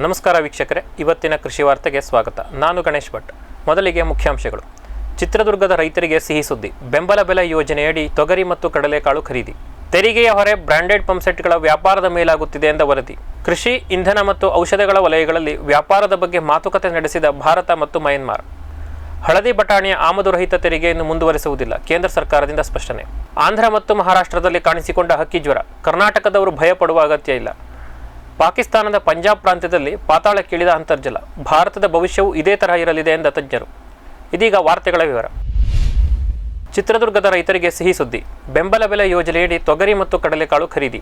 ನಮಸ್ಕಾರ ವೀಕ್ಷಕರೇ, ಇವತ್ತಿನ ಕೃಷಿ ವಾರ್ತೆಗೆ ಸ್ವಾಗತ. ನಾನು ಗಣೇಶ್ ಭಟ್. ಮೊದಲಿಗೆ ಮುಖ್ಯಾಂಶಗಳು. ಚಿತ್ರದುರ್ಗದ ರೈತರಿಗೆ ಸಿಹಿ ಸುದ್ದಿ. ಬೆಂಬಲ ಬೆಲೆ ಯೋಜನೆಯಡಿ ತೊಗರಿ ಮತ್ತು ಕಡಲೆಕಾಳು ಖರೀದಿ. ತೆರಿಗೆಯ ಹೊರೆ ಬ್ರಾಂಡೆಡ್ ಪಂಪ್ಸೆಟ್ಗಳ ವ್ಯಾಪಾರದ ಮೇಲಾಗುತ್ತಿದೆ ಎಂದ ವರದಿ. ಕೃಷಿ, ಇಂಧನ ಮತ್ತು ಔಷಧಗಳ ವಲಯಗಳಲ್ಲಿ ವ್ಯಾಪಾರದ ಬಗ್ಗೆ ಮಾತುಕತೆ ನಡೆಸಿದ ಭಾರತ ಮತ್ತು ಮಯನ್ಮಾರ್. ಹಳದಿ ಬಟಾಣಿಯ ಆಮದು ರಹಿತ ತೆರಿಗೆಯನ್ನು ಮುಂದುವರಿಸುವುದಿಲ್ಲ, ಕೇಂದ್ರ ಸರ್ಕಾರದಿಂದ ಸ್ಪಷ್ಟನೆ. ಆಂಧ್ರ ಮತ್ತು ಮಹಾರಾಷ್ಟ್ರದಲ್ಲಿ ಕಾಣಿಸಿಕೊಂಡ ಹಕ್ಕಿ ಜ್ವರ. ಕರ್ನಾಟಕದವರು ಭಯಪಡುವ ಅಗತ್ಯ ಇಲ್ಲ. ಪಾಕಿಸ್ತಾನದ ಪಂಜಾಬ್ ಪ್ರಾಂತ್ಯದಲ್ಲಿ ಪಾತಾಳಕ್ಕಿಳಿದ ಅಂತರ್ಜಲ. ಭಾರತದ ಭವಿಷ್ಯವು ಇದೇ ತರಹ ಇರಲಿದೆ ಎಂದ ತಜ್ಞರು. ಇದೀಗ ವಾರ್ತೆಗಳ ವಿವರ. ಚಿತ್ರದುರ್ಗದ ರೈತರಿಗೆ ಸಿಹಿ ಸುದ್ದಿ. ಬೆಂಬಲ ಬೆಲೆ ಯೋಜನೆಯಡಿ ತೊಗರಿ ಮತ್ತು ಕಡಲೆಕಾಳು ಖರೀದಿ.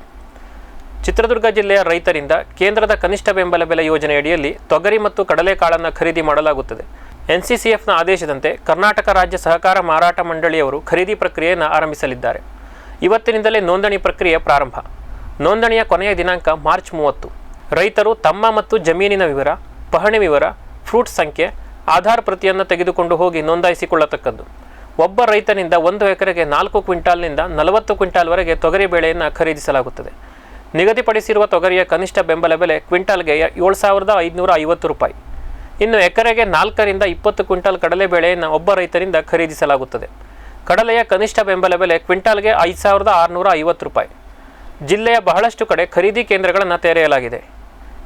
ಚಿತ್ರದುರ್ಗ ಜಿಲ್ಲೆಯ ರೈತರಿಂದ ಕೇಂದ್ರದ ಕನಿಷ್ಠ ಬೆಂಬಲ ಬೆಲೆ ಯೋಜನೆಯಡಿಯಲ್ಲಿ ತೊಗರಿ ಮತ್ತು ಕಡಲೆಕಾಳನ್ನು ಖರೀದಿ ಮಾಡಲಾಗುತ್ತದೆ. NCCFನ ಆದೇಶದಂತೆ ಕರ್ನಾಟಕ ರಾಜ್ಯ ಸಹಕಾರ ಮಾರಾಟ ಮಂಡಳಿಯವರು ಖರೀದಿ ಪ್ರಕ್ರಿಯೆಯನ್ನು ಆರಂಭಿಸಲಿದ್ದಾರೆ. ಇವತ್ತಿನಿಂದಲೇ ನೋಂದಣಿ ಪ್ರಕ್ರಿಯೆ ಪ್ರಾರಂಭ. ನೋಂದಣಿಯ ಕೊನೆಯ ದಿನಾಂಕ ಮಾರ್ಚ್ 30. ರೈತರು ತಮ್ಮ ಮತ್ತು ಜಮೀನಿನ ವಿವರ, ಪಹಣಿ ವಿವರ, ಫ್ರೂಟ್ ಸಂಖ್ಯೆ, ಆಧಾರ್ ಪ್ರತಿಯನ್ನು ತೆಗೆದುಕೊಂಡು ಹೋಗಿ ನೋಂದಾಯಿಸಿಕೊಳ್ಳತಕ್ಕದ್ದು. ಒಬ್ಬ ರೈತನಿಂದ 1 ಎಕರೆಗೆ 4 ಕ್ವಿಂಟಾಲ್ನಿಂದ 40 ಕ್ವಿಂಟಾಲ್ವರೆಗೆ ತೊಗರಿ ಬೇಳೆಯನ್ನು ಖರೀದಿಸಲಾಗುತ್ತದೆ. ನಿಗದಿಪಡಿಸಿರುವ ತೊಗರಿಯ ಕನಿಷ್ಠ ಬೆಂಬಲ ಬೆಲೆ ಕ್ವಿಂಟಾಲ್ಗೆ 7,550 ರೂಪಾಯಿ. ಇನ್ನು ಎಕರೆಗೆ 4ರಿಂದ 20 ಕ್ವಿಂಟಾಲ್ ಕಡಲೆ ಬೇಳೆಯನ್ನು ಒಬ್ಬ ರೈತರಿಂದ ಖರೀದಿಸಲಾಗುತ್ತದೆ. ಕಡಲೆಯ ಕನಿಷ್ಠ ಬೆಂಬಲ ಬೆಲೆ ಕ್ವಿಂಟಾಲ್ಗೆ 5,650 ರೂಪಾಯಿ. ಜಿಲ್ಲೆಯ ಬಹಳಷ್ಟು ಕಡೆ ಖರೀದಿ ಕೇಂದ್ರಗಳನ್ನು ತೆರೆಯಲಾಗಿದೆ.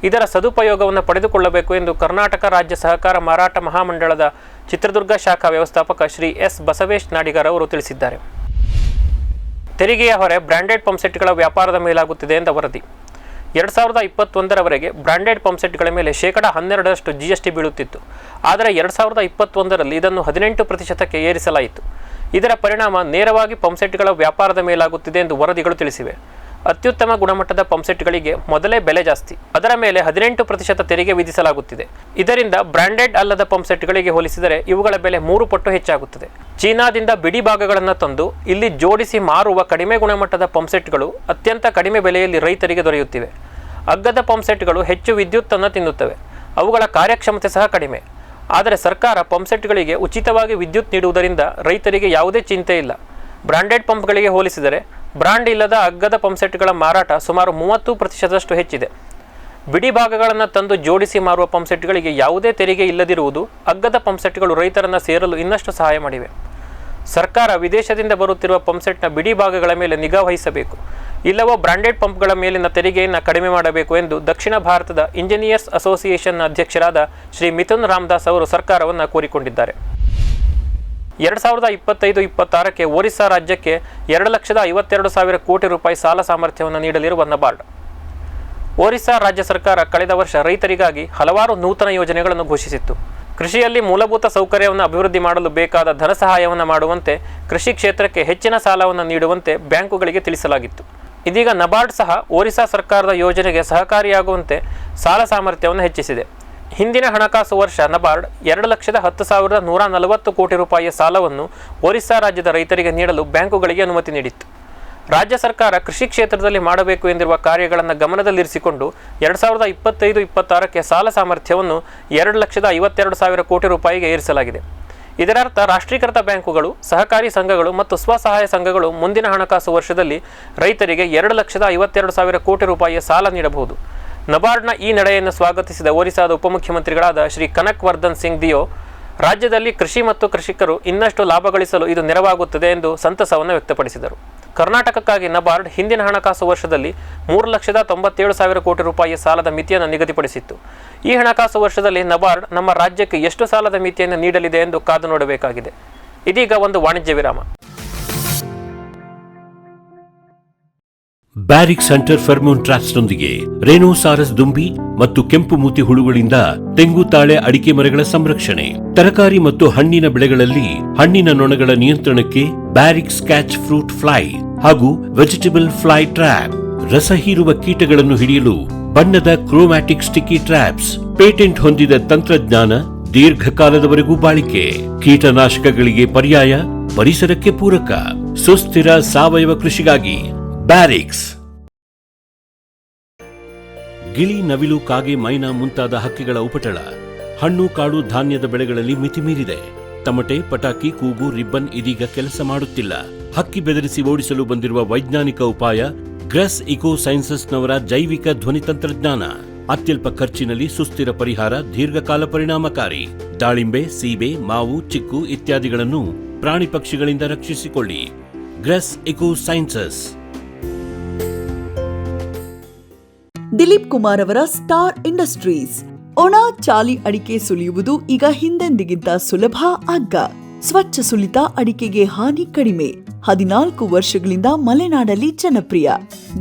ಇದರ ಸದುಪಯೋಗವನ್ನು ಪಡೆದುಕೊಳ್ಳಬೇಕು ಎಂದು ಕರ್ನಾಟಕ ರಾಜ್ಯ ಸಹಕಾರ ಮಾರಾಟ ಮಹಾಮಂಡಳದ ಚಿತ್ರದುರ್ಗ ಶಾಖಾ ವ್ಯವಸ್ಥಾಪಕ ಶ್ರೀ ಎಸ್ ಬಸವೇಶ್ ನಾಡಿಗರ್ ಅವರು ತಿಳಿಸಿದ್ದಾರೆ. ತೆರಿಗೆಯ ಹೊರೆ ಬ್ರಾಂಡೆಡ್ ಪಂಪ್ಸೆಟ್ಗಳ ವ್ಯಾಪಾರದ ಮೇಲಾಗುತ್ತಿದೆ ಎಂದ ವರದಿ. 2021ರವರೆಗೆ ಬ್ರಾಂಡೆಡ್ ಪಂಪ್ಸೆಟ್ಗಳ ಮೇಲೆ 12% GST ಬೀಳುತ್ತಿತ್ತು. ಆದರೆ 2021ರಲ್ಲಿ ಇದನ್ನು 18%ಕ್ಕೆ ಏರಿಸಲಾಯಿತು. ಇದರ ಪರಿಣಾಮ ನೇರವಾಗಿ ಪಂಪ್ಸೆಟ್ಗಳ ವ್ಯಾಪಾರದ ಮೇಲಾಗುತ್ತಿದೆ ಎಂದು ವರದಿಗಳು ತಿಳಿಸಿವೆ. ಅತ್ಯುತ್ತಮ ಗುಣಮಟ್ಟದ ಪಂಪ್ಸೆಟ್ಗಳಿಗೆ ಮೊದಲೇ ಬೆಲೆ ಜಾಸ್ತಿ, ಅದರ ಮೇಲೆ 18% ತೆರಿಗೆ ವಿಧಿಸಲಾಗುತ್ತಿದೆ. ಇದರಿಂದ ಬ್ರಾಂಡೆಡ್ ಅಲ್ಲದ ಪಂಪ್ಸೆಟ್ಗಳಿಗೆ ಹೋಲಿಸಿದರೆ ಇವುಗಳ ಬೆಲೆ 3 ಪಟ್ಟು ಹೆಚ್ಚಾಗುತ್ತದೆ. ಚೀನಾದಿಂದ ಬಿಡಿ ಭಾಗಗಳನ್ನು ತಂದು ಇಲ್ಲಿ ಜೋಡಿಸಿ ಮಾರುವ ಕಡಿಮೆ ಗುಣಮಟ್ಟದ ಪಂಪ್ಸೆಟ್ಗಳು ಅತ್ಯಂತ ಕಡಿಮೆ ಬೆಲೆಯಲ್ಲಿ ರೈತರಿಗೆ ದೊರೆಯುತ್ತಿವೆ. ಅಗ್ಗದ ಪಂಪ್ಸೆಟ್ಗಳು ಹೆಚ್ಚು ವಿದ್ಯುತ್ತನ್ನು ತಿನ್ನುತ್ತವೆ. ಅವುಗಳ ಕಾರ್ಯಕ್ಷಮತೆ ಸಹ ಕಡಿಮೆ. ಆದರೆ ಸರ್ಕಾರ ಪಂಪ್ಸೆಟ್ಗಳಿಗೆ ಉಚಿತವಾಗಿ ವಿದ್ಯುತ್ ನೀಡುವುದರಿಂದ ರೈತರಿಗೆ ಯಾವುದೇ ಚಿಂತೆ ಇಲ್ಲ. ಬ್ರಾಂಡೆಡ್ ಪಂಪ್ಗಳಿಗೆ ಹೋಲಿಸಿದರೆ ಬ್ರಾಂಡ್ ಇಲ್ಲದ ಅಗ್ಗದ ಪಂಪ್ಸೆಟ್ಗಳ ಮಾರಾಟ ಸುಮಾರು 30% ಹೆಚ್ಚಿದೆ. ಬಿಡಿ ಭಾಗಗಳನ್ನು ತಂದು ಜೋಡಿಸಿ ಮಾರುವ ಪಂಪ್ಸೆಟ್ಗಳಿಗೆ ಯಾವುದೇ ತೆರಿಗೆ ಇಲ್ಲದಿರುವುದು ಅಗ್ಗದ ಪಂಪ್ಸೆಟ್ಗಳು ರೈತರನ್ನು ಸೇರಲು ಇನ್ನಷ್ಟು ಸಹಾಯ ಮಾಡಿವೆ. ಸರ್ಕಾರ ವಿದೇಶದಿಂದ ಬರುತ್ತಿರುವ ಪಂಪ್ಸೆಟ್ನ ಬಿಡಿ ಭಾಗಗಳ ಮೇಲೆ ನಿಗಾ ವಹಿಸಬೇಕು, ಇಲ್ಲವೋ ಬ್ರಾಂಡೆಡ್ ಪಂಪ್ಗಳ ಮೇಲಿನ ತೆರಿಗೆಯನ್ನು ಕಡಿಮೆ ಮಾಡಬೇಕು ಎಂದು ದಕ್ಷಿಣ ಭಾರತದ ಇಂಜಿನಿಯರ್ಸ್ ಅಸೋಸಿಯೇಷನ್ನ ಅಧ್ಯಕ್ಷರಾದ ಶ್ರೀ ಮಿಥುನ್ ರಾಮದಾಸ್ ಅವರು ಸರ್ಕಾರವನ್ನು ಕೋರಿಕೊಂಡಿದ್ದಾರೆ. 2025-26ಕ್ಕೆ ಒರಿಸ್ಸಾ ರಾಜ್ಯಕ್ಕೆ 2,52,000 ಕೋಟಿ ರೂಪಾಯಿ ಸಾಲ ಸಾಮರ್ಥ್ಯವನ್ನು ನೀಡಲಿರುವ ನಬಾರ್ಡ್. ಒರಿಸ್ಸಾ ರಾಜ್ಯ ಸರ್ಕಾರ ಕಳೆದ ವರ್ಷ ರೈತರಿಗಾಗಿ ಹಲವಾರು ನೂತನ ಯೋಜನೆಗಳನ್ನು ಘೋಷಿಸಿತ್ತು. ಕೃಷಿಯಲ್ಲಿ ಮೂಲಭೂತ ಸೌಕರ್ಯವನ್ನು ಅಭಿವೃದ್ಧಿ ಮಾಡಲು ಬೇಕಾದ ಧನ ಸಹಾಯವನ್ನು ಮಾಡುವಂತೆ, ಕೃಷಿ ಕ್ಷೇತ್ರಕ್ಕೆ ಹೆಚ್ಚಿನ ಸಾಲವನ್ನು ನೀಡುವಂತೆ ಬ್ಯಾಂಕುಗಳಿಗೆ ತಿಳಿಸಲಾಗಿತ್ತು. ಇದೀಗ ನಬಾರ್ಡ್ ಸಹ ಒರಿಸ್ಸಾ ಸರ್ಕಾರದ ಯೋಜನೆಗೆ ಸಹಕಾರಿಯಾಗುವಂತೆ ಸಾಲ ಸಾಮರ್ಥ್ಯವನ್ನು ಹೆಚ್ಚಿಸಿದೆ. ಹಿಂದಿನ ಹಣಕಾಸು ವರ್ಷ ನಬಾರ್ಡ್ 2,10,140 ಕೋಟಿ ರೂಪಾಯಿಯ ಸಾಲವನ್ನು ಒರಿಸ್ಸಾ ರಾಜ್ಯದ ರೈತರಿಗೆ ನೀಡಲು ಬ್ಯಾಂಕುಗಳಿಗೆ ಅನುಮತಿ ನೀಡಿತ್ತು. ರಾಜ್ಯ ಸರ್ಕಾರ ಕೃಷಿ ಕ್ಷೇತ್ರದಲ್ಲಿ ಮಾಡಬೇಕು ಎಂದಿರುವ ಕಾರ್ಯಗಳನ್ನು ಗಮನದಲ್ಲಿರಿಸಿಕೊಂಡು 2025-26ಕ್ಕೆ ಸಾಲ ಸಾಮರ್ಥ್ಯವನ್ನು 2,52,000 ಕೋಟಿ ರೂಪಾಯಿಗೆ ಏರಿಸಲಾಗಿದೆ. ಇದರರ್ಥ ರಾಷ್ಟ್ರೀಕೃತ ಬ್ಯಾಂಕುಗಳು, ಸಹಕಾರಿ ಸಂಘಗಳು ಮತ್ತು ಸ್ವಸಹಾಯ ಸಂಘಗಳು ಮುಂದಿನ ಹಣಕಾಸು ವರ್ಷದಲ್ಲಿ ರೈತರಿಗೆ 2,52,000 ಕೋಟಿ ರೂಪಾಯಿಯ ಸಾಲ ನೀಡಬಹುದು. ನಬಾರ್ಡ್ನ ಈ ನಡೆಯನ್ನು ಸ್ವಾಗತಿಸಿದ ಒರಿಸ್ಸಾದ ಉಪಮುಖ್ಯಮಂತ್ರಿಗಳಾದ ಶ್ರೀ ಕನಕ್ ವರ್ಧನ್ ಸಿಂಗ್ ದಿಯೋ, ರಾಜ್ಯದಲ್ಲಿ ಕೃಷಿ ಮತ್ತು ಕೃಷಿಕರು ಇನ್ನಷ್ಟು ಲಾಭ ಗಳಿಸಲು ಇದು ನೆರವಾಗುತ್ತದೆ ಎಂದು ಸಂತಸವನ್ನು ವ್ಯಕ್ತಪಡಿಸಿದರು. ಕರ್ನಾಟಕಕ್ಕಾಗಿ ನಬಾರ್ಡ್ ಹಿಂದಿನ ಹಣಕಾಸು ವರ್ಷದಲ್ಲಿ 3,97,000 ಕೋಟಿ ರೂಪಾಯಿಯ ಸಾಲದ ಮಿತಿಯನ್ನು ನಿಗದಿಪಡಿಸಿತ್ತು. ಈ ಹಣಕಾಸು ವರ್ಷದಲ್ಲಿ ನಬಾರ್ಡ್ ನಮ್ಮ ರಾಜ್ಯಕ್ಕೆ ಎಷ್ಟು ಸಾಲದ ಮಿತಿಯನ್ನು ನೀಡಲಿದೆ ಎಂದು ಕಾದು ನೋಡಬೇಕಾಗಿದೆ. ಇದೀಗ ಒಂದು ವಾಣಿಜ್ಯ ವಿರಾಮ. ಬ್ಯಾರಿಕ್ ಸೆಂಟರ್ ಫೆರ್ಮೋನ್ ಟ್ರಾಪ್ಸ್ನೊಂದಿಗೆ ರೇನೋಸಾರಸ್ ದುಂಬಿ ಮತ್ತು ಕೆಂಪು ಮೂತಿ ಹುಳುಗಳಿಂದ ತೆಂಗು, ತಾಳೆ, ಅಡಿಕೆ ಮರಗಳ ಸಂರಕ್ಷಣೆ. ತರಕಾರಿ ಮತ್ತು ಹಣ್ಣಿನ ಬೆಳೆಗಳಲ್ಲಿ ಹಣ್ಣಿನ ನೊಣಗಳ ನಿಯಂತ್ರಣಕ್ಕೆ ಬ್ಯಾರಿಕ್ ಸ್ಕ್ಯಾಚ್ ಫ್ರೂಟ್ ಫ್ಲೈ ಹಾಗೂ ವೆಜಿಟೇಬಲ್ ಫ್ಲೈ ಟ್ರ್ಯಾಪ್. ರಸ ಹೀರುವ ಕೀಟಗಳನ್ನು ಹಿಡಿಯಲು ಬಣ್ಣದ ಕ್ರೋಮ್ಯಾಟಿಕ್ ಸ್ಟಿಕ್ಕಿ ಟ್ರ್ಯಾಪ್ಸ್. ಪೇಟೆಂಟ್ ಹೊಂದಿದ ತಂತ್ರಜ್ಞಾನ, ದೀರ್ಘಕಾಲದವರೆಗೂ ಬಾಳಿಕೆ. ಕೀಟನಾಶಕಗಳಿಗೆ ಪರ್ಯಾಯ, ಪರಿಸರಕ್ಕೆ ಪೂರಕ. ಸುಸ್ಥಿರ ಸಾವಯವ ಕೃಷಿಗಾಗಿ ಬ್ಯಾರಿಕ್ಸ್. ಗಿಳಿ, ನವಿಲು, ಕಾಗೆ, ಮೈನಾ ಮುಂತಾದ ಹಕ್ಕಿಗಳ ಉಪಟಳ ಹಣ್ಣು, ಕಾಳು, ಧಾನ್ಯದ ಬೆಳೆಗಳಲ್ಲಿ ಮಿತಿ ಮೀರಿದೆ. ತಮಟೆ, ಪಟಾಕಿ, ಕೂಗು, ರಿಬ್ಬನ್ ಇದೀಗ ಕೆಲಸ ಮಾಡುತ್ತಿಲ್ಲ. ಹಕ್ಕಿ ಬೆದರಿಸಿ ಓಡಿಸಲು ಬಂದಿರುವ ವೈಜ್ಞಾನಿಕ ಉಪಾಯ ಗ್ರೆಸ್ ಇಕೋ ಸೈನ್ಸಸ್ನವರ ಜೈವಿಕ ಧ್ವನಿ ತಂತ್ರಜ್ಞಾನ. ಅತ್ಯಲ್ಪ ಖರ್ಚಿನಲ್ಲಿ ಸುಸ್ಥಿರ ಪರಿಹಾರ, ದೀರ್ಘಕಾಲ ಪರಿಣಾಮಕಾರಿ. ದಾಳಿಂಬೆ, ಸೀಬೆ, ಮಾವು, ಚಿಕ್ಕು ಇತ್ಯಾದಿಗಳನ್ನು ಪ್ರಾಣಿ ಪಕ್ಷಿಗಳಿಂದ ರಕ್ಷಿಸಿಕೊಳ್ಳಿ. ಗ್ರೆಸ್ ಎಕೋ ಸೈನ್ಸಸ್. ದಿಲೀಪ್ ಕುಮಾರ್ ಅವರ ಸ್ಟಾರ್ ಇಂಡಸ್ಟ್ರೀಸ್. ಒಣ ಚಾಲಿ ಅಡಿಕೆ ಸುಲಿಯುವುದು ಈಗ ಹಿಂದೆಂದಿಗಿಂತ ಸುಲಭ ಅಗ್ಗ. ಸ್ವಚ್ಛ ಸುಲಿತ ಅಡಿಕೆಗೆ ಹಾನಿ ಕಡಿಮೆ. 14 ವರ್ಷಗಳಿಂದ ಮಲೆನಾಡಲ್ಲಿ ಜನಪ್ರಿಯ.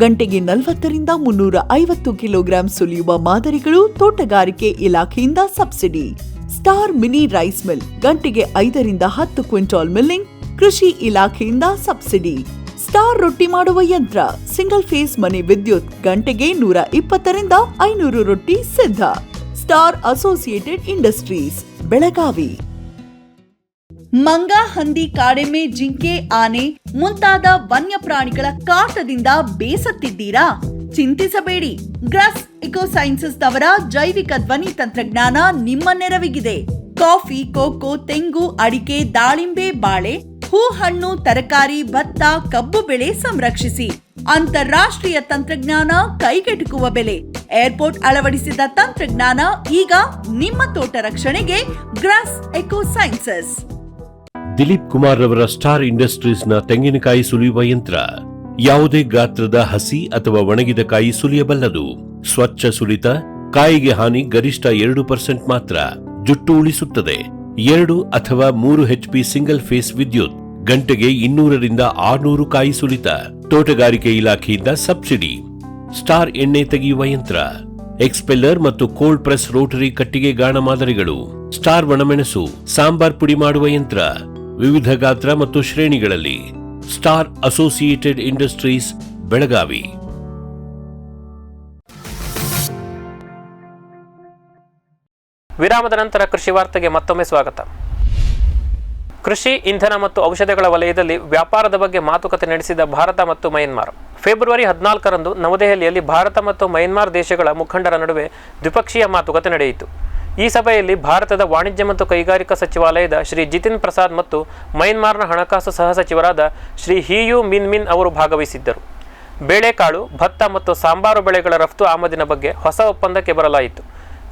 ಗಂಟೆಗೆ 40 ರಿಂದ 350 ಕಿಲೋಗ್ರಾಂ ಸುಲಿಯುವ ಮಾದರಿಗಳು ತೋಟಗಾರಿಕೆ ಇಲಾಖೆಯಿಂದ subsidy. Star mini rice mill ಗಂಟೆಗೆ 5 ರಿಂದ 10 ಕ್ವಿಂಟಾಲ್ ಮಿಲ್ಲಿಂಗ್ ಕೃಷಿ ಇಲಾಖೆಯಿಂದ ಸಬ್ಸಿಡಿ. ಸ್ಟಾರ್ ರೊಟ್ಟಿ ಮಾಡುವ ಯಂತ್ರ, ಸಿಂಗಲ್ ಫೇಸ್ ಮನೆ ವಿದ್ಯುತ್ ಗಂಟೆಗೆ 120 ರಿಂದ 500 ರೊಟ್ಟಿ ಸಿದ್ಧ. Star Associated Industries, Belagavi. ಮಂಗ, ಹಂದಿ, ಕಾಡೆಮ್ಮೆ, ಜಿಂಕೆ, ಆನೆ ಮುಂತಾದ ವನ್ಯಪ್ರಾಣಿಗಳ ಕಾಟದಿಂದ ಬೇಸತ್ತಿದ್ದೀರಾ? ಚಿಂತಿಸಬೇಡಿ. ಗ್ರಾಸ್ ಎಕೋ ಸೈನ್ಸಸ್ ಅವರ ಜೈವಿಕ ಧ್ವನಿ ತಂತ್ರಜ್ಞಾನ ನಿಮ್ಮ ನೆರವಿಗಿದೆ. ಕಾಫಿ, ಕೋಕೋ, ತೆಂಗು, ಅಡಿಕೆ, ದಾಳಿಂಬೆ, ಬಾಳೆ, ಹೂ, ಹಣ್ಣು, ತರಕಾರಿ, ಭತ್ತ, ಕಬ್ಬು ಬೆಳೆ ಸಂರಕ್ಷಿಸಿ. ಅಂತಾರಾಷ್ಟ್ರೀಯ ತಂತ್ರಜ್ಞಾನ, ಕೈಗೆಟುಕುವ ಬೆಲೆ. ಏರ್ಪೋರ್ಟ್ ಅಳವಡಿಸಿದ ತಂತ್ರಜ್ಞಾನ ಈಗ ನಿಮ್ಮ ತೋಟ ರಕ್ಷಣೆಗೆ. Grass eco sciences. Dilip Kumar ರವರ ಸ್ಟಾರ್ ಇಂಡಸ್ಟ್ರೀಸ್ನ ತೆಂಗಿನಕಾಯಿ ಸುಲಿಯುವ ಯಂತ್ರ ಯಾವುದೇ ಗಾತ್ರದ ಹಸಿ ಅಥವಾ ಒಣಗಿದ ಕಾಯಿ ಸುಲಿಯಬಲ್ಲದು. ಸ್ವಚ್ಛ ಸುಲಿತ, ಕಾಯಿಗೆ ಹಾನಿ ಗರಿಷ್ಠ 2% ಮಾತ್ರ. ಜುಟ್ಟು ಉಳಿಸುತ್ತದೆ. 2 ಅಥವಾ 3 HP ಸಿಂಗಲ್ ಫೇಸ್ ವಿದ್ಯುತ್. ಗಂಟೆಗೆ 200 ರಿಂದ 600 ಕಾಯಿ ಸುಲಿತ. ತೋಟಗಾರಿಕೆ ಇಲಾಖೆಯಿಂದ ಸಬ್ಸಿಡಿ. ಸ್ಟಾರ್ ಎಣ್ಣೆ ತೆಗೆಯುವ ಯಂತ್ರ, ಎಕ್ಸ್ಪೆಲ್ಲರ್ ಮತ್ತು ಕೋಲ್ಡ್ ಪ್ರೆಸ್ ರೋಟರಿ ಕಟ್ಟಿಗೆ ಗಾಣ ಮಾದರಿಗಳು. ಸ್ಟಾರ್ ಒಣಮೆಣಸು, ಸಾಂಬಾರ್ ಪುಡಿ ಮಾಡುವ ಯಂತ್ರ ವಿವಿಧ ಗಾತ್ರ ಮತ್ತು ಶ್ರೇಣಿಗಳಲ್ಲಿ. Star Associated Industries, Belagavi. ವಿರಾಮದ ನಂತರ ಕೃಷಿ ವಾರ್ತೆಗೆ ಮತ್ತೊಮ್ಮೆ ಸ್ವಾಗತ. ಕೃಷಿ, ಇಂಧನ ಮತ್ತು ಔಷಧಗಳ ವಲಯದಲ್ಲಿ ವ್ಯಾಪಾರದ ಬಗ್ಗೆ ಮಾತುಕತೆ ನಡೆಸಿದ ಭಾರತ ಮತ್ತು ಮಯನ್ಮಾರ್. ಫೆಬ್ರವರಿ 14ರಂದು ನವದೆಹಲಿಯಲ್ಲಿ ಭಾರತ ಮತ್ತು ಮಯನ್ಮಾರ್ ದೇಶಗಳ ಮುಖಂಡರ ನಡುವೆ ದ್ವಿಪಕ್ಷೀಯ ಮಾತುಕತೆ ನಡೆಯಿತು. ಈ ಸಭೆಯಲ್ಲಿ ಭಾರತದ ವಾಣಿಜ್ಯ ಮತ್ತು ಕೈಗಾರಿಕಾ ಸಚಿವಾಲಯದ ಶ್ರೀ ಜಿತಿನ್ ಪ್ರಸಾದ್ ಮತ್ತು ಮಯನ್ಮಾರ್ನ ಹಣಕಾಸು ಸಹ ಸಚಿವರಾದ ಶ್ರೀ ಹಿಯು ಮಿನ್ ಅವರು ಭಾಗವಹಿಸಿದ್ದರು. ಬೇಳೆಕಾಳು, ಭತ್ತ ಮತ್ತು ಸಾಂಬಾರು ಬೆಳೆಗಳ ರಫ್ತು ಆಮದಿನ ಬಗ್ಗೆ ಹೊಸ ಒಪ್ಪಂದಕ್ಕೆ ಬರಲಾಯಿತು.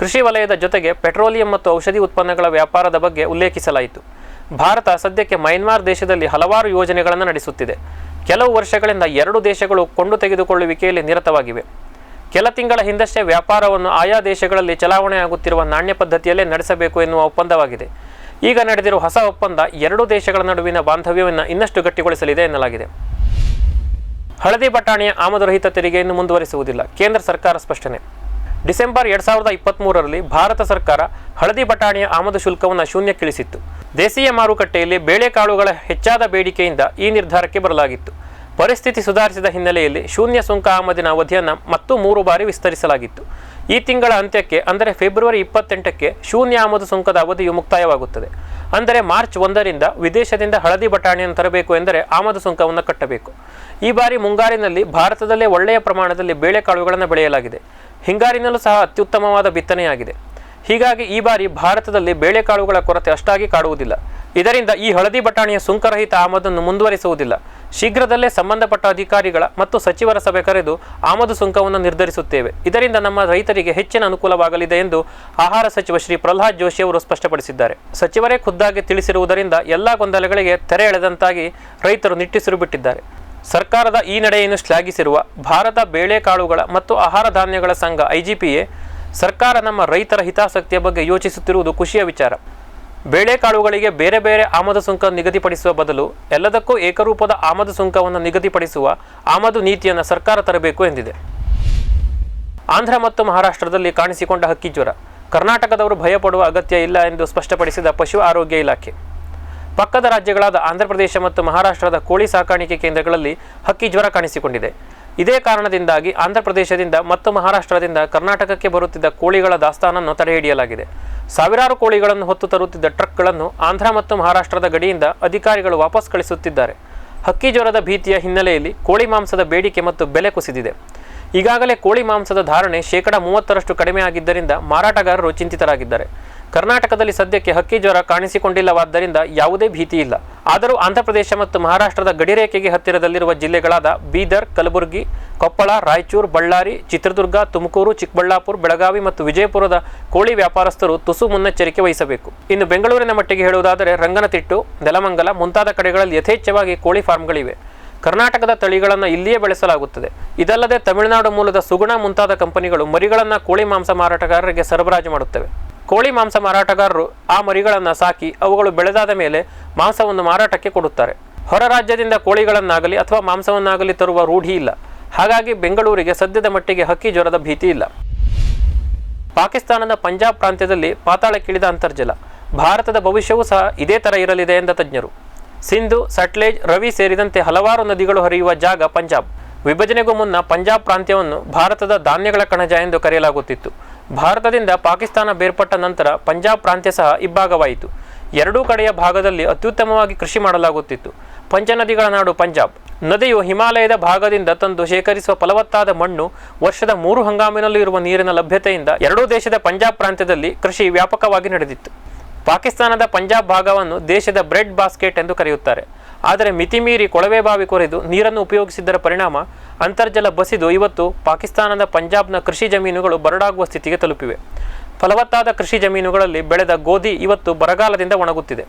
ಕೃಷಿ ವಲಯದ ಜೊತೆಗೆ ಪೆಟ್ರೋಲಿಯಂ ಮತ್ತು ಔಷಧಿ ಉತ್ಪನ್ನಗಳ ವ್ಯಾಪಾರದ ಬಗ್ಗೆ ಉಲ್ಲೇಖಿಸಲಾಯಿತು. ಭಾರತ ಸದ್ಯಕ್ಕೆ ಮಯನ್ಮಾರ್ ದೇಶದಲ್ಲಿ ಹಲವಾರು ಯೋಜನೆಗಳನ್ನು ನಡೆಸುತ್ತಿದೆ. ಕೆಲವು ವರ್ಷಗಳಿಂದ 2 ದೇಶಗಳು ಕೊಂಡು ತೆಗೆದುಕೊಳ್ಳುವಿಕೆಯಲ್ಲಿ ನಿರತವಾಗಿವೆ. ಕೆಲ ತಿಂಗಳ ಹಿಂದಷ್ಟೇ ವ್ಯಾಪಾರವನ್ನು ಆಯಾ ದೇಶಗಳಲ್ಲಿ ಚಲಾವಣೆಯಾಗುತ್ತಿರುವ ನಾಣ್ಯ ಪದ್ಧತಿಯಲ್ಲೇ ನಡೆಸಬೇಕು ಎನ್ನುವ ಒಪ್ಪಂದವಾಗಿದೆ. ಈಗ ನಡೆದಿರುವ ಹೊಸ ಒಪ್ಪಂದ 2 ದೇಶಗಳ ನಡುವಿನ ಬಾಂಧವ್ಯವನ್ನು ಇನ್ನಷ್ಟು ಗಟ್ಟಿಗೊಳಿಸಲಿದೆ ಎನ್ನಲಾಗಿದೆ. ಹಳದಿ ಬಟಾಣಿಯ ಆಮದು ರಹಿತ ತೆರಿಗೆಯನ್ನು ಮುಂದುವರಿಸುವುದಿಲ್ಲ, ಕೇಂದ್ರ ಸರ್ಕಾರ ಸ್ಪಷ್ಟನೆ. ಡಿಸೆಂಬರ್ 2023ರಲ್ಲಿ ಭಾರತ ಸರ್ಕಾರ ಹಳದಿ ಬಟಾಣಿಯ ಆಮದು ಶುಲ್ಕವನ್ನು ಶೂನ್ಯಕ್ಕಿಳಿಸಿತ್ತು. ದೇಶೀಯ ಮಾರುಕಟ್ಟೆಯಲ್ಲಿ ಬೇಳೆಕಾಳುಗಳ ಹೆಚ್ಚಾದ ಬೇಡಿಕೆಯಿಂದ ಈ ನಿರ್ಧಾರಕ್ಕೆ ಬರಲಾಗಿತ್ತು. ಪರಿಸ್ಥಿತಿ ಸುಧಾರಿಸಿದ ಹಿನ್ನೆಲೆಯಲ್ಲಿ ಶೂನ್ಯ ಸುಂಕ ಆಮದಿನ ಅವಧಿಯನ್ನು ಮತ್ತು 3 ಬಾರಿ ವಿಸ್ತರಿಸಲಾಗಿತ್ತು. ಈ ತಿಂಗಳ ಅಂತ್ಯಕ್ಕೆ ಅಂದರೆ ಫೆಬ್ರವರಿ 28ಕ್ಕೆ ಶೂನ್ಯ ಆಮದು ಸುಂಕದ ಅವಧಿಯು ಮುಕ್ತಾಯವಾಗುತ್ತದೆ. ಅಂದರೆ ಮಾರ್ಚ್ 1ರಿಂದ ವಿದೇಶದಿಂದ ಹಳದಿ ಬಟಾಣಿಯನ್ನು ತರಬೇಕು ಎಂದರೆ ಆಮದು ಸುಂಕವನ್ನು ಕಟ್ಟಬೇಕು. ಈ ಬಾರಿ ಮುಂಗಾರಿನಲ್ಲಿ ಭಾರತದಲ್ಲೇ ಒಳ್ಳೆಯ ಪ್ರಮಾಣದಲ್ಲಿ ಬೇಳೆಕಾಳುಗಳನ್ನು ಬೆಳೆಯಲಾಗಿದೆ. ಹಿಂಗಾರಿನಲ್ಲೂ ಸಹ ಅತ್ಯುತ್ತಮವಾದ ಬಿತ್ತನೆಯಾಗಿದೆ. ಹೀಗಾಗಿ ಈ ಬಾರಿ ಭಾರತದಲ್ಲಿ ಬೇಳೆಕಾಳುಗಳ ಕೊರತೆ ಅಷ್ಟಾಗಿ ಕಾಡುವುದಿಲ್ಲ. ಇದರಿಂದ ಈ ಹಳದಿ ಬಟಾಣಿಯ ಸುಂಕರಹಿತ ಆಮದನ್ನು ಮುಂದುವರಿಸುವುದಿಲ್ಲ. ಶೀಘ್ರದಲ್ಲೇ ಸಂಬಂಧಪಟ್ಟ ಅಧಿಕಾರಿಗಳ ಮತ್ತು ಸಚಿವರ ಸಭೆ ಕರೆದು ಆಮದು ಸುಂಕವನ್ನು ನಿರ್ಧರಿಸುತ್ತೇವೆ. ಇದರಿಂದ ನಮ್ಮ ರೈತರಿಗೆ ಹೆಚ್ಚಿನ ಅನುಕೂಲವಾಗಲಿದೆ ಎಂದು ಆಹಾರ ಸಚಿವ ಶ್ರೀ ಪ್ರಹ್ಲಾದ್ ಜೋಶಿ ಅವರು ಸ್ಪಷ್ಟಪಡಿಸಿದ್ದಾರೆ. ಸಚಿವರೇ ಖುದ್ದಾಗಿ ತಿಳಿಸಿರುವುದರಿಂದ ಎಲ್ಲ ಗೊಂದಲಗಳಿಗೆ ತೆರೆ ಎಳೆದಂತಾಗಿ ರೈತರು ನಿಟ್ಟುಸಿರು ಬಿಟ್ಟಿದ್ದಾರೆ. ಸರ್ಕಾರದ ಈ ನಡೆಯನ್ನು ಶ್ಲಾಘಿಸಿರುವ ಭಾರತ ಬೇಳೆಕಾಳುಗಳ ಮತ್ತು ಆಹಾರ ಧಾನ್ಯಗಳ ಸಂಘ IGPA, ಸರ್ಕಾರ ನಮ್ಮ ರೈತರ ಹಿತಾಸಕ್ತಿಯ ಬಗ್ಗೆ ಯೋಚಿಸುತ್ತಿರುವುದು ಖುಷಿಯ ವಿಚಾರ. ಬೇಳೆಕಾಳುಗಳಿಗೆ ಬೇರೆ ಬೇರೆ ಆಮದು ಸುಂಕ ನಿಗದಿಪಡಿಸುವ ಬದಲು ಎಲ್ಲದಕ್ಕೂ ಏಕರೂಪದ ಆಮದು ಸುಂಕವನ್ನು ನಿಗದಿಪಡಿಸುವ ಆಮದು ನೀತಿಯನ್ನು ಸರ್ಕಾರ ತರಬೇಕು ಎಂದಿದೆ. ಆಂಧ್ರ ಮತ್ತು ಮಹಾರಾಷ್ಟ್ರದಲ್ಲಿ ಕಾಣಿಸಿಕೊಂಡ ಹಕ್ಕಿ ಜ್ವರ. ಕರ್ನಾಟಕದವರು ಭಯಪಡುವ ಅಗತ್ಯ ಇಲ್ಲ ಎಂದು ಸ್ಪಷ್ಟಪಡಿಸಿದ ಪಶು ಆರೋಗ್ಯ ಇಲಾಖೆ. ಪಕ್ಕದ ರಾಜ್ಯಗಳಾದ ಆಂಧ್ರಪ್ರದೇಶ ಮತ್ತು ಮಹಾರಾಷ್ಟ್ರದ ಕೋಳಿ ಸಾಕಾಣಿಕೆ ಕೇಂದ್ರಗಳಲ್ಲಿ ಹಕ್ಕಿ ಜ್ವರ ಕಾಣಿಸಿಕೊಂಡಿದೆ. ಇದೇ ಕಾರಣದಿಂದಾಗಿ ಆಂಧ್ರಪ್ರದೇಶದಿಂದ ಮತ್ತು ಮಹಾರಾಷ್ಟ್ರದಿಂದ ಕರ್ನಾಟಕಕ್ಕೆ ಬರುತ್ತಿದ್ದ ಕೋಳಿಗಳ ದಾಸ್ತಾನನ್ನು ತಡೆಹಿಡಿಯಲಾಗಿದೆ. ಸಾವಿರಾರು ಕೋಳಿಗಳನ್ನು ಹೊತ್ತು ತರುತ್ತಿದ್ದ ಟ್ರಕ್ಗಳನ್ನು ಆಂಧ್ರ ಮತ್ತು ಮಹಾರಾಷ್ಟ್ರದ ಗಡಿಯಿಂದ ಅಧಿಕಾರಿಗಳು ವಾಪಸ್ ಕಳಿಸುತ್ತಿದ್ದಾರೆ. ಹಕ್ಕಿ ಜ್ವರದ ಭೀತಿಯ ಹಿನ್ನೆಲೆಯಲ್ಲಿ ಕೋಳಿ ಮಾಂಸದ ಬೇಡಿಕೆ ಮತ್ತು ಬೆಲೆ ಕುಸಿದಿದೆ. ಈಗಾಗಲೇ ಕೋಳಿ ಮಾಂಸದ ಧಾರಣೆ 30% ಕಡಿಮೆ ಆಗಿದ್ದರಿಂದ ಮಾರಾಟಗಾರರು ಚಿಂತಿತರಾಗಿದ್ದಾರೆ. ಕರ್ನಾಟಕದಲ್ಲಿ ಸದ್ಯಕ್ಕೆ ಹಕ್ಕಿ ಜ್ವರ ಕಾಣಿಸಿಕೊಂಡಿಲ್ಲವಾದ್ದರಿಂದ ಯಾವುದೇ ಭೀತಿ ಇಲ್ಲ. ಆದರೂ ಆಂಧ್ರಪ್ರದೇಶ ಮತ್ತು ಮಹಾರಾಷ್ಟ್ರದ ಗಡಿರೇಖೆಗೆ ಹತ್ತಿರದಲ್ಲಿರುವ ಜಿಲ್ಲೆಗಳಾದ ಬೀದರ್, ಕಲಬುರಗಿ, ಕೊಪ್ಪಳ, ರಾಯಚೂರು, ಬಳ್ಳಾರಿ, ಚಿತ್ರದುರ್ಗ, ತುಮಕೂರು, ಚಿಕ್ಕಬಳ್ಳಾಪುರ, ಬೆಳಗಾವಿ ಮತ್ತು ವಿಜಯಪುರದ ಕೋಳಿ ವ್ಯಾಪಾರಸ್ಥರು ತುಸು ಮುನ್ನೆಚ್ಚರಿಕೆ ವಹಿಸಬೇಕು. ಇನ್ನು ಬೆಂಗಳೂರಿನ ಮಟ್ಟಿಗೆ ಹೇಳುವುದಾದರೆ ರಂಗನತಿಟ್ಟು, ನೆಲಮಂಗಲ ಮುಂತಾದ ಕಡೆಗಳಲ್ಲಿ ಯಥೇಚ್ಛವಾಗಿ ಕೋಳಿ ಫಾರ್ಮ್ಗಳಿವೆ. ಕರ್ನಾಟಕದ ತಳಿಗಳನ್ನು ಇಲ್ಲಿಯೇ ಬೆಳೆಸಲಾಗುತ್ತದೆ. ಇದಲ್ಲದೆ ತಮಿಳುನಾಡು ಮೂಲದ ಸುಗುಣ ಮುಂತಾದ ಕಂಪನಿಗಳು ಮರಿಗಳನ್ನು ಕೋಳಿ ಮಾಂಸ ಮಾರಾಟಗಾರರಿಗೆ ಸರಬರಾಜು ಮಾಡುತ್ತವೆ. ಕೋಳಿ ಮಾಂಸ ಮಾರಾಟಗಾರರು ಆ ಮರಿಗಳನ್ನು ಸಾಕಿ ಅವುಗಳು ಬೆಳೆದಾದ ಮೇಲೆ ಮಾಂಸವನ್ನು ಮಾರಾಟಕ್ಕೆ ಕೊಡುತ್ತಾರೆ. ಹೊರ ರಾಜ್ಯದಿಂದ ಕೋಳಿಗಳನ್ನಾಗಲಿ ಅಥವಾ ಮಾಂಸವನ್ನಾಗಲಿ ತರುವ ರೂಢಿ ಇಲ್ಲ. ಹಾಗಾಗಿ ಬೆಂಗಳೂರಿಗೆ ಸದ್ಯದ ಮಟ್ಟಿಗೆ ಹಕ್ಕಿ ಜ್ವರದ ಭೀತಿ ಇಲ್ಲ. ಪಾಕಿಸ್ತಾನದ ಪಂಜಾಬ್ ಪ್ರಾಂತ್ಯದಲ್ಲಿ ಪಾತಾಳಕ್ಕಿಳಿದ ಅಂತರ್ಜಲ. ಭಾರತದ ಭವಿಷ್ಯವೂ ಸಹ ಇದೇ ಥರ ಇರಲಿದೆ ಎಂದ ತಜ್ಞರು. ಸಿಂಧು, ಸಟ್ಲೇಜ್, ರವಿ ಸೇರಿದಂತೆ ಹಲವಾರು ನದಿಗಳು ಹರಿಯುವ ಜಾಗ ಪಂಜಾಬ್. ವಿಭಜನೆಗೂ ಮುನ್ನ ಪಂಜಾಬ್ ಪ್ರಾಂತ್ಯವನ್ನು ಭಾರತದ ಧಾನ್ಯಗಳ ಕಣಜ ಎಂದು ಕರೆಯಲಾಗುತ್ತಿತ್ತು. ಭಾರತದಿಂದ ಪಾಕಿಸ್ತಾನ ಬೇರ್ಪಟ್ಟ ನಂತರ ಪಂಜಾಬ್ ಪ್ರಾಂತ್ಯ ಸಹ ಇಬ್ಬಾಗವಾಯಿತು. ಎರಡೂ ಕಡೆಯ ಭಾಗದಲ್ಲಿ ಅತ್ಯುತ್ತಮವಾಗಿ ಕೃಷಿ ಮಾಡಲಾಗುತ್ತಿತ್ತು. ಪಂಚನದಿಗಳ ನಾಡು ಪಂಜಾಬ್. ನದಿಯು ಹಿಮಾಲಯದ ಭಾಗದಿಂದ ತಂದು ಶೇಖರಿಸುವ ಫಲವತ್ತಾದ ಮಣ್ಣು, ವರ್ಷದ 3 ಹಂಗಾಮಿನಲ್ಲೂ ಇರುವ ನೀರಿನ ಲಭ್ಯತೆಯಿಂದ ಎರಡೂ ದೇಶದ ಪಂಜಾಬ್ ಪ್ರಾಂತ್ಯದಲ್ಲಿ ಕೃಷಿ ವ್ಯಾಪಕವಾಗಿ ನಡೆದಿತ್ತು. ಪಾಕಿಸ್ತಾನದ ಪಂಜಾಬ್ ಭಾಗವನ್ನು ದೇಶದ ಬ್ರೆಡ್ ಬಾಸ್ಕೆಟ್ ಎಂದು ಕರೆಯುತ್ತಾರೆ. ಆದರೆ ಮಿತಿಮೀರಿ ಕೊಳವೆ ಬಾವಿ ಕೊರೆದು ನೀರನ್ನು ಉಪಯೋಗಿಸಿದ್ದರ ಪರಿಣಾಮ ಅಂತರ್ಜಲ ಬಸಿದು ಇವತ್ತು ಪಾಕಿಸ್ತಾನದ ಪಂಜಾಬ್ನ ಕೃಷಿ ಜಮೀನುಗಳು ಬರಡಾಗುವ ಸ್ಥಿತಿಗೆ ತಲುಪಿವೆ. ಫಲವತ್ತಾದ ಕೃಷಿ ಜಮೀನುಗಳಲ್ಲಿ ಬೆಳೆದ ಗೋಧಿ ಇವತ್ತು ಬರಗಾಲದಿಂದ ಒಣಗುತ್ತಿದೆ.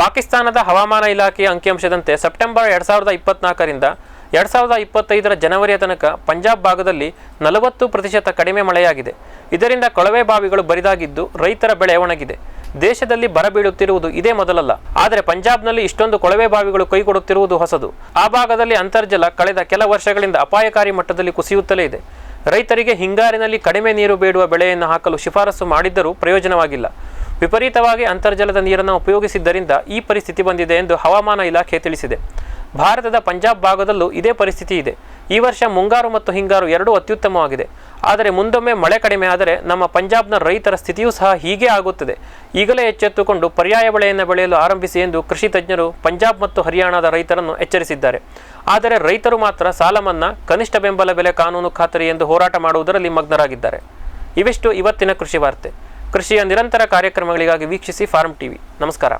ಪಾಕಿಸ್ತಾನದ ಹವಾಮಾನ ಇಲಾಖೆಯ ಅಂಕಿಅಂಶದಂತೆ ಸೆಪ್ಟೆಂಬರ್ 2024ರಿಂದ 2025ರ ಜನವರಿಯ ತನಕ ಪಂಜಾಬ್ ಭಾಗದಲ್ಲಿ 40% ಕಡಿಮೆ ಮಳೆಯಾಗಿದೆ. ಇದರಿಂದ ಕೊಳವೆ ಬಾವಿಗಳು ಬರಿದಾಗಿದ್ದು ರೈತರ ಬೆಳೆ ಒಣಗಿದೆ. ದೇಶದಲ್ಲಿ ಬರ ಬೀಳುತ್ತಿರುವುದು ಇದೇ ಮೊದಲಲ್ಲ. ಆದರೆ ಪಂಜಾಬ್ನಲ್ಲಿ ಇಷ್ಟೊಂದು ಕೊಳವೆ ಬಾವಿಗಳು ಕೈಕೊಡುತ್ತಿರುವುದು ಹೊಸದು. ಆ ಭಾಗದಲ್ಲಿ ಅಂತರ್ಜಲ ಕಳೆದ ಕೆಲ ವರ್ಷಗಳಿಂದ ಅಪಾಯಕಾರಿ ಮಟ್ಟದಲ್ಲಿ ಕುಸಿಯುತ್ತಲೇ ಇದೆ. ರೈತರಿಗೆ ಹಿಂಗಾರಿನಲ್ಲಿ ಕಡಿಮೆ ನೀರು ಬೇಡುವ ಬೆಳೆಯನ್ನು ಹಾಕಲು ಶಿಫಾರಸು ಮಾಡಿದ್ದರೂ ಪ್ರಯೋಜನವಾಗಿಲ್ಲ. ವಿಪರೀತವಾಗಿ ಅಂತರ್ಜಲದ ನೀರನ್ನು ಉಪಯೋಗಿಸಿದ್ದರಿಂದ ಈ ಪರಿಸ್ಥಿತಿ ಬಂದಿದೆ ಎಂದು ಹವಾಮಾನ ಇಲಾಖೆ ತಿಳಿಸಿದೆ. ಭಾರತದ ಪಂಜಾಬ್ ಭಾಗದಲ್ಲೂ ಇದೇ ಪರಿಸ್ಥಿತಿ ಇದೆ. ಈ ವರ್ಷ ಮುಂಗಾರು ಮತ್ತು ಹಿಂಗಾರು ಎರಡೂ ಅತ್ಯುತ್ತಮವಾಗಿದೆ. ಆದರೆ ಮುಂದೊಮ್ಮೆ ಮಳೆ ಕಡಿಮೆ ಆದರೆ ನಮ್ಮ ಪಂಜಾಬ್ನ ರೈತರ ಸ್ಥಿತಿಯೂ ಸಹ ಹೀಗೆ ಆಗುತ್ತದೆ. ಈಗಲೇ ಎಚ್ಚೆತ್ತುಕೊಂಡು ಪರ್ಯಾಯ ಬೆಳೆಯನ್ನು ಬೆಳೆಯಲು ಆರಂಭಿಸಿ ಎಂದು ಕೃಷಿ ತಜ್ಞರು ಪಂಜಾಬ್ ಮತ್ತು ಹರಿಯಾಣದ ರೈತರನ್ನು ಎಚ್ಚರಿಸಿದ್ದಾರೆ. ಆದರೆ ರೈತರು ಮಾತ್ರ ಸಾಲ ಮನ್ನಾ, ಕನಿಷ್ಠ ಬೆಂಬಲ ಬೆಲೆ ಕಾನೂನು ಖಾತರಿ ಎಂದು ಹೋರಾಟ ಮಾಡುವುದರಲ್ಲಿ ಮಗ್ನರಾಗಿದ್ದಾರೆ. ಇವಿಷ್ಟು ಇವತ್ತಿನ ಕೃಷಿ ವಾರ್ತೆ. ಕೃಷಿಯ ನಿರಂತರ ಕಾರ್ಯಕ್ರಮಗಳಿಗಾಗಿ ವೀಕ್ಷಿಸಿ ಫಾರ್ಮ್ ಟಿವಿ. ನಮಸ್ಕಾರ.